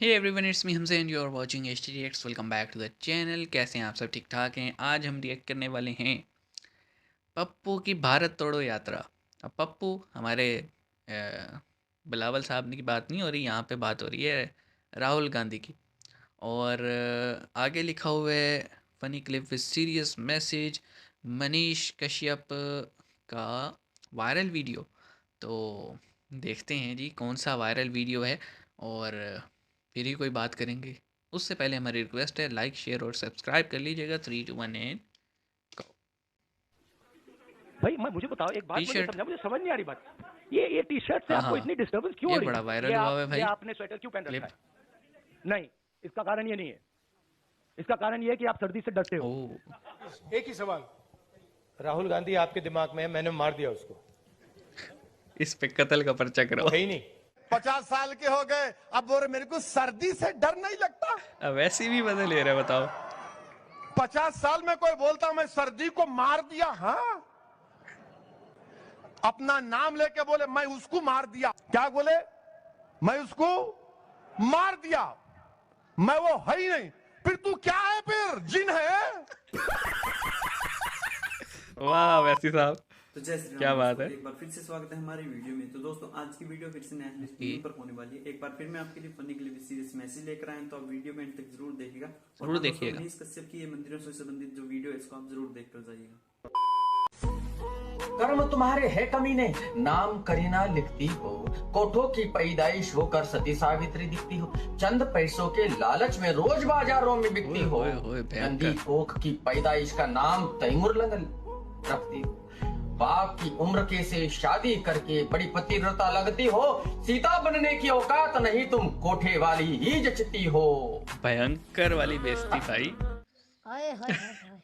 Hey everyone, it's me हमसे and you are watching H T reacts. Welcome back to the channel. कैसे हैं आप सब? ठीक ठाक हैं। आज हम रिएक्ट करने वाले हैं पप्पू की भारत तोड़ो यात्रा। अब पप्पू हमारे बिलावल साहब की बात नहीं हो रही, यहाँ पे बात हो रही है राहुल गांधी की। और आगे लिखा हुआ है funny clip with serious message, Manish Kashyap का वायरल वीडियो। तो देखते हैं जी कौन सा वायरल वीडियो है और फिर ही कोई बात करेंगे। उससे पहले हमारी रिक्वेस्ट है, लाइक शेयर और सब्सक्राइब कर लीजिएगा। 3 2 1 एंड भाई मैं मुझे बताओ एक बात, टी मुझे शर्ट। समझा, मुझे समझ नहीं आ रही बात। ये टी शर्ट से हाँ आपको हाँ, इतनी डिस्टर्बेंस क्यों हो ये रही बड़ा है? वायरल हुआ है ये भाई। आपने स्वेटर क्यों पहन रखा क्लिप। है? नहीं, इसका कारण ये नहीं है। इसका कारण ये है कि आप सर्दी से डरते हो। ओ, एक ही सवाल, राहुल गांधी आपके दिमाग में है, मैंने मार दिया उसको, इस पे कत्ल का पर्चा कराओ। है ही नहीं। 50 साल के हो गए, अब बोले मेरे को सर्दी से डर नहीं लगता। अब वैसे भी बदल ले रहा है, बताओ। 50 साल में कोई बोलता मैं सर्दी को मार दिया? हाँ, अपना नाम लेके बोले मैं उसको मार दिया। क्या बोले? मैं उसको मार दिया। मैं वो है ही नहीं। फिर तू क्या है? फिर जिन है। वाह वैसी साहब, तो जय श्री राम। क्या बात है। एक बार फिर से स्वागत है हमारी वीडियो में। तो दोस्तों आज की वीडियो फिर से नया पर होने वाली है। एक बार फिर मैं आपके लिए फनी के लिए सीरीज मैसेज लेकर आए हैं, तो आप वीडियो में एंड तक जरूर देखिएगा। जरूर देखिएगा। मनीष कश्यप की ये मंदिरों से संबंधित जो वीडियो है इसको आप जरूर देखकर जाइएगा। कर्म तुम्हारे है कमीने, नाम करीना लिखती हो, कोठों की पैदाइश होकर सती सावित्री दिखती हो, चंद पैसों के लालच में रोज बाजारों में बिकती हो, ओए, ओए, भयंकर। नंदी कोख की पैदाइश का नाम तैमूर रखती हो, बाप की उम्र के से शादी करके बड़ी पतिव्रता लगती हो, सीता बनने की औकात नहीं तुम कोठे वाली ही जचती हो। भयंकर वाली बेइज्जती भाई। आए हाय हाय हाय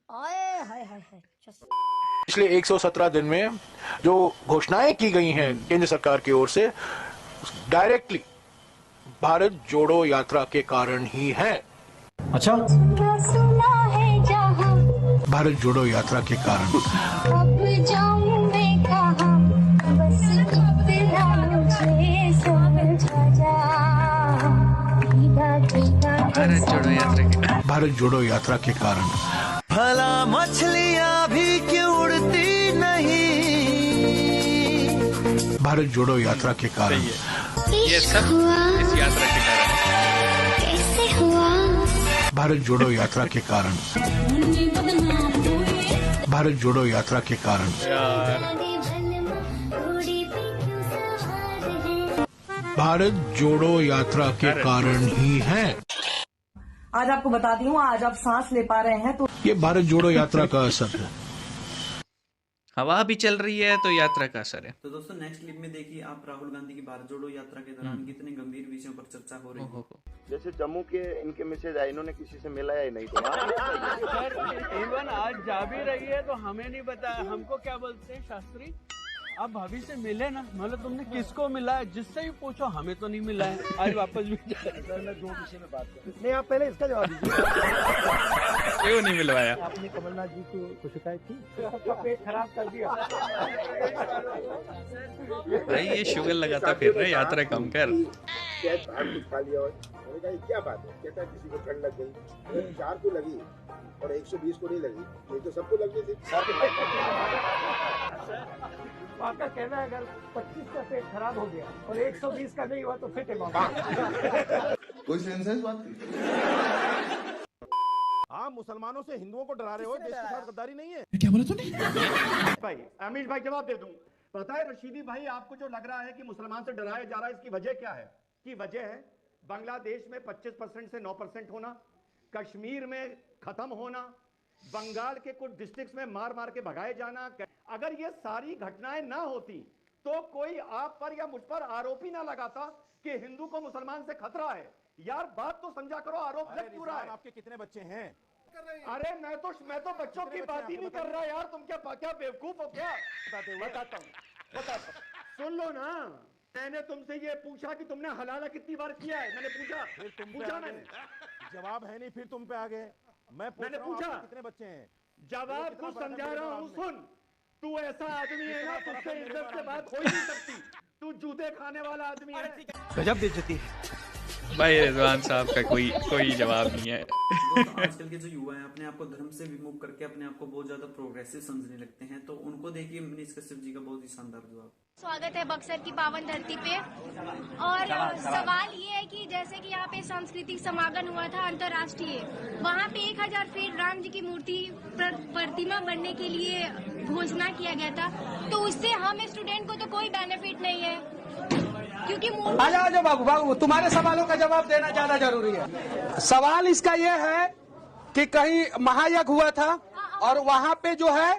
आए हाय हाय हाय just- पिछले 117 दिन में जो घोषणाएं की गई हैं केंद्र सरकार की ओर से, डायरेक्टली भारत जोड़ो यात्रा के कारण ही है। अच्छा, सुना है जहां भारत जोड़ो यात्रा के कारण अब जाऊं मैं कहां, बस इतना मुझे समझा जा। भारत जोड़ो यात्रा के भारत जोड़ो यात्रा के कारण भला मछलियां भी क्यों उड़ती नहीं। भारत जोड़ो यात्रा के कारण ये सब इस यात्रा के कारण। कैसे हुआ? भारत जोड़ो यात्रा के कारण भारत जोड़ो यात्रा के कारण भारत जोड़ो यात्रा के कारण ही है। आज आपको बताती हूँ, आज आप सांस ले पा रहे हैं तो ये भारत जोड़ो यात्रा का असर है। हवा भी चल रही है तो यात्रा का असर है। तो दोस्तों नेक्स्ट क्लिप में देखिए आप राहुल गांधी की भारत जोड़ो यात्रा के दौरान कितने गंभीर विषयों पर चर्चा हो रही है। जैसे जम्मू के इनके मैसेज आए, इन्होंने किसी से मिला या नहीं? तो इवन आज जा भी रही है तो हमें नहीं बताया। हमको क्या बोलते हैं शास्त्री, अब भाभी से मिले ना, मतलब तुमने किसको मिला है? जिससे भी पूछो हमें तो नहीं मिला है। आज वापस भी मैं दो विषय में बात करूं। नहीं, आप पहले इसका जवाब दीजिए। क्यों नहीं मिलवाया? आपने कमलनाथ जी को शिकायत की, सबका पेट खराब कर दिया। भाई ये शुगर लगाता फिर रहे, यात्रा कम कर। खा लिया और मैंने कहा ये क्या बात है? कहता है किसी को ठंड लग गई, 4 को लगी और 120 को नहीं लगी, नहीं तो सबको लग गई थी। आपका कहना है अगर 25 का पेट खराब हो गया और 120 का नहीं हुआ तो फिट है। कोई सेंस है इस बात की? आप मुसलमानों से हिंदुओं को डरा रहे हो, देश के साथ गद्दारी नहीं है। क्या बोला तूने? भाई अमीर भाई जवाब दे दूं। पता है रशीदी भाई, आपको जो लग रहा है कि मुसलमान से डराया जा रहा है, इसकी वजह क्या है? की वजह है बांग्लादेश में 25% से 9% होना, कश्मीर में खत्म होना, बंगाल के कुछ डिस्ट्रिक्ट्स में मार मार के भगाए जाना। अगर ये सारी घटनाएं ना होती तो कोई आप पर या मुझ पर आरोप ही ना लगाता कि हिंदू को मुसलमान से खतरा है। यार बात तो समझा करो, आरोप लग क्यों रहा है? आपके कितने बच्चे हैं? अरे मैं तो बच्चों की बात ही नहीं कर रहा यार। तुम क्या बेवकूफ हो क्या? बताता हूँ। सुन लो ना, मैंने तुमसे ये पूछा कि तुमने हलाला कितनी बार किया है। मैंने पूछा मैंने, जवाब है नहीं, फिर तुम पे आ गए। मैंने पूछा कितने बच्चे हैं? जवाब को समझा रहा हूँ। सुन, तू ऐसा आदमी है ना, तुझसे इज्जत से बात हो ही नहीं सकती। तू जूते खाने वाला आदमी है। गजब बेइज्जती है। भाई रिजवान साहब का कोई जवाब नहीं है। दोस्तों आजकल के जो युवा हैं अपने आप को धर्म से विमुख करके अपने आप को बहुत ज्यादा प्रोग्रेसिव समझने लगते हैं, तो उनको देखिए मनीष कश्यप जी का बहुत ही शानदार जवाब। स्वागत है बक्सर की पावन धरती पे। और सवाल ये है कि जैसे कि यहाँ पे सांस्कृतिक समागम हुआ था अंतर्राष्ट्रीय, वहाँ पे 1000 फीट राम जी की मूर्ति प्रतिमा बनने के लिए घोषणा किया गया था, तो उससे हम स्टूडेंट को तो कोई बेनिफिट नहीं है क्योंकि आ जाओ बाबू तुम्हारे सवालों का जवाब देना ज्यादा जरूरी है। सवाल इसका ये है कि कहीं महायज्ञ हुआ था और वहाँ पे जो है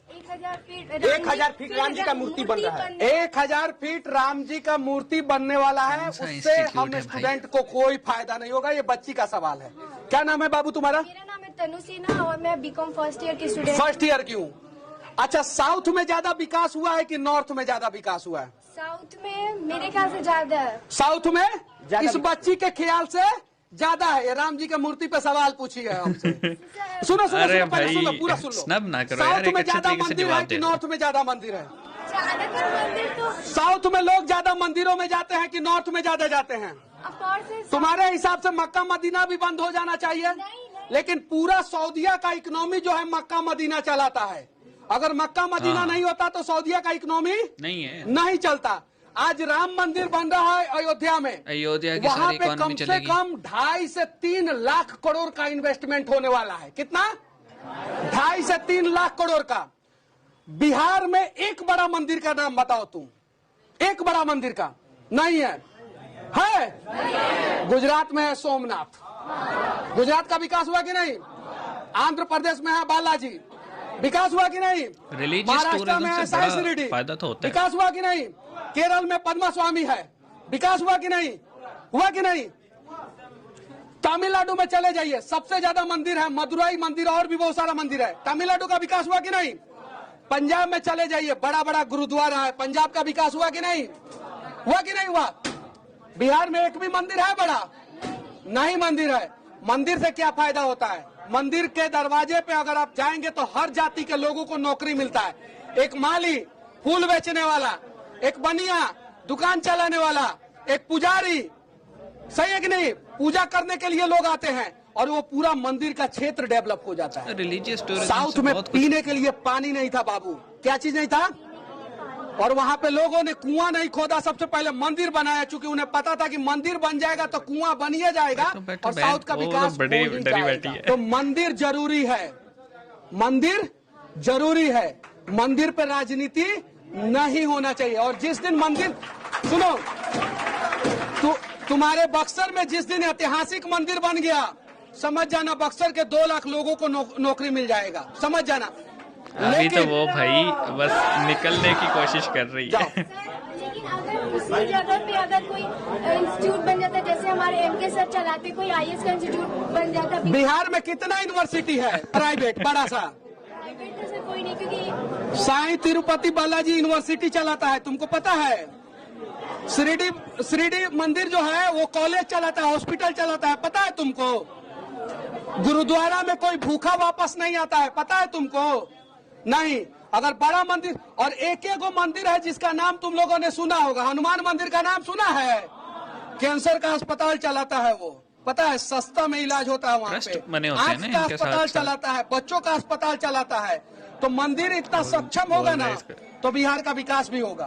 1000 फीट राम जी का मूर्ति बन रहा है। 1000 फीट राम जी का मूर्ति बनने वाला है, उससे हम स्टूडेंट को कोई फायदा नहीं होगा। ये बच्ची का सवाल है। क्या नाम है बाबू तुम्हारा? मेरा नाम है तनु सिन्हा और मैं बीकॉम फर्स्ट ईयर की स्टूडेंट। फर्स्ट ईयर की हूँ। अच्छा, साउथ में ज्यादा विकास हुआ है कि नॉर्थ में ज्यादा विकास हुआ है? साउथ में मेरे ख्याल से ज्यादा है। साउथ में इस बच्ची के ख्याल से ज्यादा है। राम जी की मूर्ति पे सवाल पूछी है हमसे। सुनो पूरा सुन लो। स्नब ना करो साउथ यार, में ज्यादा मंदिर है कि नॉर्थ में ज्यादा मंदिर है? साउथ में लोग ज्यादा मंदिरों में जाते हैं कि नॉर्थ में ज्यादा जाते हैं? तुम्हारे हिसाब से मक्का मदीना भी बंद हो जाना चाहिए, लेकिन पूरा सऊदीया का इकोनॉमी जो है मक्का मदीना चलाता है। अगर मक्का मदीना नहीं होता तो सऊदीया का इकोनॉमी नहीं चलता। आज राम मंदिर बन रहा है अयोध्या में। अयोध्या की वहाँ सारी पे इकोनॉमी कम से चलेगी। कम 2.5 से 3 लाख करोड़ का इन्वेस्टमेंट होने वाला है। कितना? 2.5 से 3 लाख करोड़ का। बिहार में एक बड़ा मंदिर का नाम बताओ तुम। एक बड़ा मंदिर का नहीं है? गुजरात में है सोमनाथ। गुजरात का विकास हुआ कि नहीं? आंध्र प्रदेश में है बालाजी, विकास हुआ कि नहीं? महाराष्ट्र में है साई शिरडी, विकास हुआ कि नहीं? केरल में पद्मा स्वामी है, विकास हुआ कि नहीं? हुआ कि नहीं? तमिलनाडु में चले जाइए, सबसे ज्यादा मंदिर है, मदुरई मंदिर और भी बहुत सारा मंदिर है। तमिलनाडु का विकास हुआ कि नहीं? पंजाब में चले जाइए, बड़ा बड़ा गुरुद्वारा है, पंजाब का विकास हुआ कि नहीं? हुआ कि नहीं हुआ? बिहार में एक भी मंदिर है बड़ा? नहीं मंदिर है। मंदिर से क्या फायदा होता है? मंदिर के दरवाजे पे अगर आप जाएंगे तो हर जाति के लोगों को नौकरी मिलता है। एक माली, फूल बेचने वाला, एक बनिया, दुकान चलाने वाला, एक पुजारी, सही है कि नहीं? पूजा करने के लिए लोग आते हैं और वो पूरा मंदिर का क्षेत्र डेवलप हो जाता है। रिलीजियस टूरिज्म साउथ में पीने के लिए पानी नहीं था बाबू। क्या चीज नहीं था? और वहाँ पे लोगों ने कुआं नहीं खोदा, सबसे पहले मंदिर बनाया, क्योंकि उन्हें पता था कि मंदिर बन जाएगा तो कुआं बनिए जाएगा और साउथ का विकास हो ही जाएगा। तो मंदिर जरूरी है, मंदिर जरूरी है। मंदिर पे राजनीति नहीं होना चाहिए। और जिस दिन मंदिर, सुनो, तुम्हारे बक्सर में जिस दिन ऐतिहासिक मंदिर बन गया, समझ जाना बक्सर के 2 लाख लोगों को नौकरी मिल जाएगा, समझ जाना। अभी तो वो भाई बस निकलने की कोशिश कर रही है। लेकिन अगर उसी जगह पे अगर कोई इंस्टीट्यूट बन जाता, जैसे हमारे एमके सर चलाते, कोई आईएएस का इंस्टीट्यूट बन जाता। बिहार में कितना यूनिवर्सिटी है प्राइवेट बड़ा सा? प्राइवेट तो सर कोई नहीं, क्योंकि साईं तिरुपति बालाजी यूनिवर्सिटी चलाता है, तुमको पता है? श्रीडी मंदिर जो है वो कॉलेज चलाता है, हॉस्पिटल चलाता है, पता है तुमको? गुरुद्वारा में कोई भूखा वापस नहीं आता है, पता है तुमको? नहीं। अगर बड़ा मंदिर, और एक मंदिर है जिसका नाम तुम लोगों ने सुना होगा, हनुमान मंदिर का नाम सुना है? कैंसर का अस्पताल चलाता है वो, पता है? सस्ता में इलाज होता है वहाँ पे। आँख का अस्पताल चलाता है, बच्चों का अस्पताल चलाता है। तो मंदिर इतना सक्षम होगा ना तो बिहार का विकास भी होगा।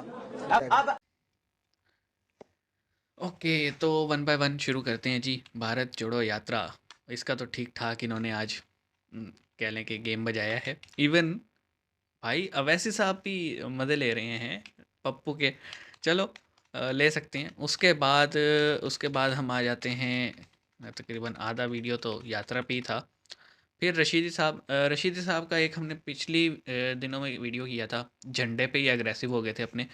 ओके, तो 1 बाय 1 शुरू करते हैं जी। भारत जोड़ो यात्रा, इसका तो ठीक ठाक इन्होंने आज कह लें कि गेम बजाया है। इवन भाई अवैसी साहब भी मज़े ले रहे हैं पप्पू के, चलो ले सकते हैं। उसके बाद हम आ जाते हैं, तकरीबन आधा वीडियो तो यात्रा पे ही था। फिर रशीदी साहब का एक हमने पिछली दिनों में वीडियो किया था, झंडे पे ही एग्रेसिव हो गए थे अपने।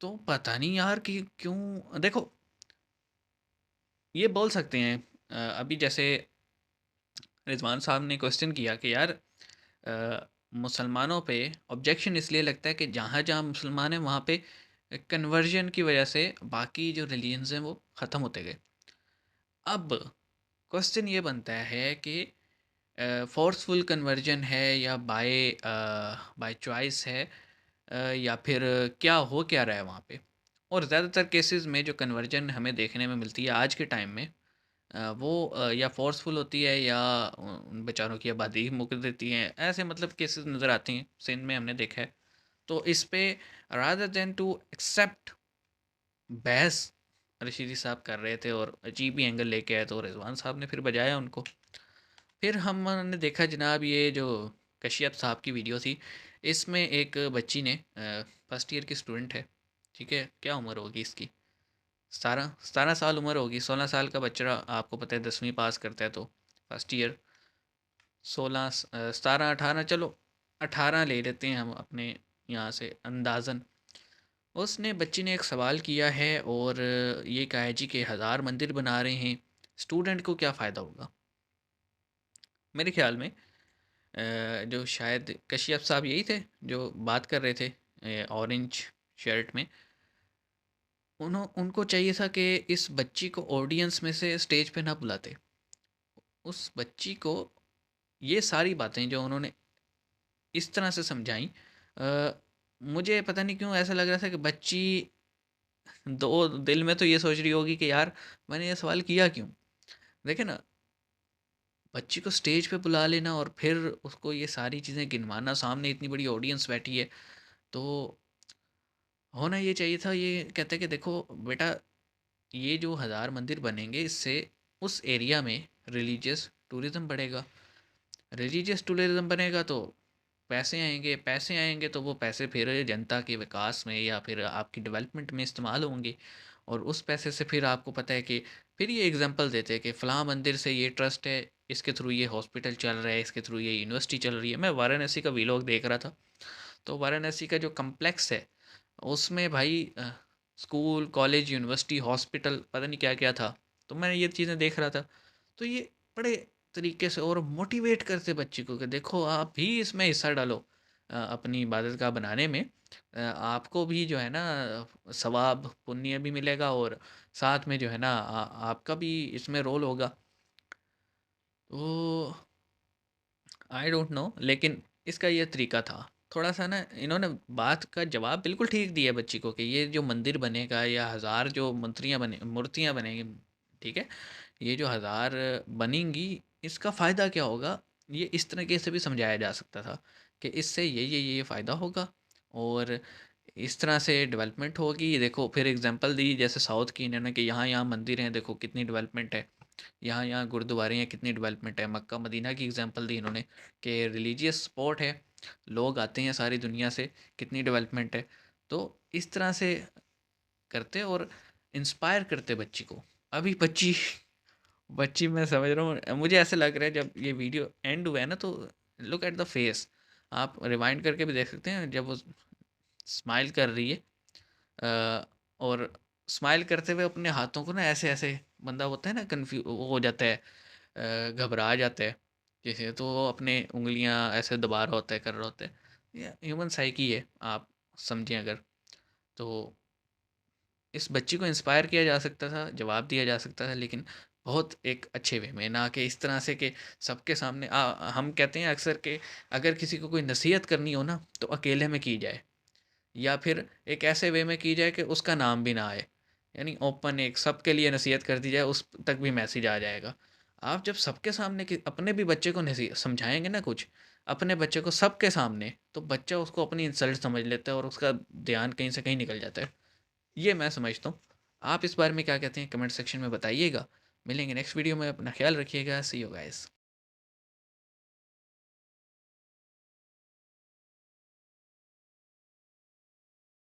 तो पता नहीं यार कि क्यों, देखो ये बोल सकते हैं अभी जैसे रिजवान साहब ने क्वेश्चन किया कि यार मुसलमानों पे ऑब्जेक्शन इसलिए लगता है कि जहाँ जहाँ मुसलमान हैं वहाँ पे कन्वर्जन की वजह से बाकी जो रिलीजन्स हैं वो ख़त्म होते गए। अब क्वेश्चन ये बनता है कि फोर्सफुल कन्वर्जन है या बाय चॉइस है, या फिर क्या रहा है वहाँ पे। और ज़्यादातर केसेस में जो कन्वर्जन हमें देखने में मिलती है आज के टाइम में वो या फोर्सफुल होती है या उन बेचारों की आबादी मुक देती हैं, ऐसे मतलब केसेस नज़र आते हैं सिंध में हमने देखा है। तो इस पे रादर देन टू एक्सेप्ट बहस रशीदी साहब कर रहे थे और अजीब ही एंगल लेके आए, तो रिजवान साहब ने फिर बजाया उनको। फिर हमने देखा जनाब ये जो कश्यप साहब की वीडियो थी, इसमें एक बच्ची ने फर्स्ट ईयर की स्टूडेंट है, ठीक है, क्या उम्र होगी इसकी, 17 साल उम्र होगी। 16 साल का बच्चा आपको पता है 10वीं पास करता है, तो फर्स्ट ईयर 16 17 18, चलो 18 ले लेते हैं हम अपने यहाँ से अंदाज़न। उसने बच्ची ने एक सवाल किया है और ये कहा है जी कि 1000 मंदिर बना रहे हैं, स्टूडेंट को क्या फ़ायदा होगा। मेरे ख्याल में जो शायद कश्यप साहब यही थे जो बात कर रहे थे ऑरेंज शर्ट में, उनको चाहिए था कि इस बच्ची को ऑडियंस में से स्टेज पे ना बुलाते। उस बच्ची को ये सारी बातें जो उन्होंने इस तरह से समझाई, मुझे पता नहीं क्यों ऐसा लग रहा था कि बच्ची दो दिल में तो ये सोच रही होगी कि यार मैंने ये सवाल किया क्यों। देखे ना, बच्ची को स्टेज पे बुला लेना और फिर उसको ये सारी चीज़ें गिनवाना, सामने इतनी बड़ी ऑडियंस बैठी है, तो होना ये चाहिए था, ये कहते कि देखो बेटा ये जो 1000 मंदिर बनेंगे इससे उस एरिया में रिलीजियस टूरिज़्म बढ़ेगा, रिलीजियस टूरिज़्म बनेगा तो पैसे आएंगे, पैसे आएंगे तो वो पैसे फिर जनता के विकास में या फिर आपकी डेवलपमेंट में इस्तेमाल होंगे, और उस पैसे से फिर आपको पता है कि फिर ये एग्जांपल देते हैं कि फ़लाँ मंदिर से ये ट्रस्ट है, इसके थ्रू ये हॉस्पिटल चल रहा है, इसके थ्रू ये यूनिवर्सिटी चल रही है। मैं वाराणसी का वीलॉग देख रहा था, तो वाराणसी का जो कम्प्लेक्स है उसमें भाई स्कूल, कॉलेज, यूनिवर्सिटी, हॉस्पिटल, पता नहीं क्या क्या था। तो मैं ये चीज़ें देख रहा था, तो ये बड़े तरीके से और मोटिवेट करते बच्ची को कि देखो आप भी इसमें हिस्सा डालो अपनी इबादत गाह बनाने में, आपको भी जो है ना सवाब पुण्य भी मिलेगा और साथ में जो है ना आपका भी इसमें रोल होगा। तो आई डोंट नो, लेकिन इसका ये तरीका था थोड़ा सा ना, इन्होंने बात का जवाब बिल्कुल ठीक दिया बच्ची को कि ये जो मंदिर बनेगा या 1000 जो मूर्तियाँ बनेंगी, ठीक है, ये जो 1000 बनेंगी इसका फ़ायदा क्या होगा, ये इस तरीके से भी समझाया जा सकता था कि इससे ये फ़ायदा होगा और इस तरह से डेवलपमेंट होगी। देखो फिर एग्जांपल दी जैसे साउथ की इन्होंने कि यहाँ यहाँ मंदिर हैं, देखो कितनी डेवलपमेंट है, यहाँ यहाँ गुरुद्वारे हैं, कितनी डेवलपमेंट है। मक्का मदीना की एग्जांपल दी इन्होंने कि रिलीजियस स्पॉट है, लोग आते हैं सारी दुनिया से, कितनी डेवलपमेंट है। तो इस तरह से करते और इंस्पायर करते बच्ची को। अभी बच्ची मैं समझ रहा हूँ, मुझे ऐसे लग रहा है जब ये वीडियो एंड हुआ है ना, तो लुक एट द फेस, आप रिवाइंड करके भी देख सकते हैं, जब वो स्माइल कर रही है और स्माइल करते हुए अपने हाथों को ना ऐसे ऐसे, बंदा होता है ना वो हो जाता है, घबरा जाता है जैसे, तो वो अपने उंगलियां ऐसे दबा रहा होता है, कर रहा होता है, ये ह्यूमन साइकी है, आप समझें अगर। तो इस बच्ची को इंस्पायर किया जा सकता था, जवाब दिया जा सकता था, लेकिन बहुत एक अच्छे वे में, ना कि इस तरह से कि सबके सामने हम कहते हैं अक्सर कि अगर किसी को कोई नसीहत करनी हो ना तो अकेले में की जाए, या फिर एक ऐसे वे में की जाए कि उसका नाम भी ना आए, यानी ओपन एक सबके लिए नसीहत कर दी जाए, उस तक भी मैसेज आ जाएगा। आप जब सबके सामने अपने भी बच्चे को नसीहत समझाएंगे ना कुछ, अपने बच्चे को सबके सामने, तो बच्चा उसको अपनी इंसल्ट समझ लेता है और उसका ध्यान कहीं से कहीं निकल जाता है, ये मैं समझता हूँ। आप इस बारे में क्या कहते हैं कमेंट सेक्शन में बताइएगा। मिलेंगे नेक्स्ट वीडियो में, अपना ख्याल रखिएगा, सी यू गाइस।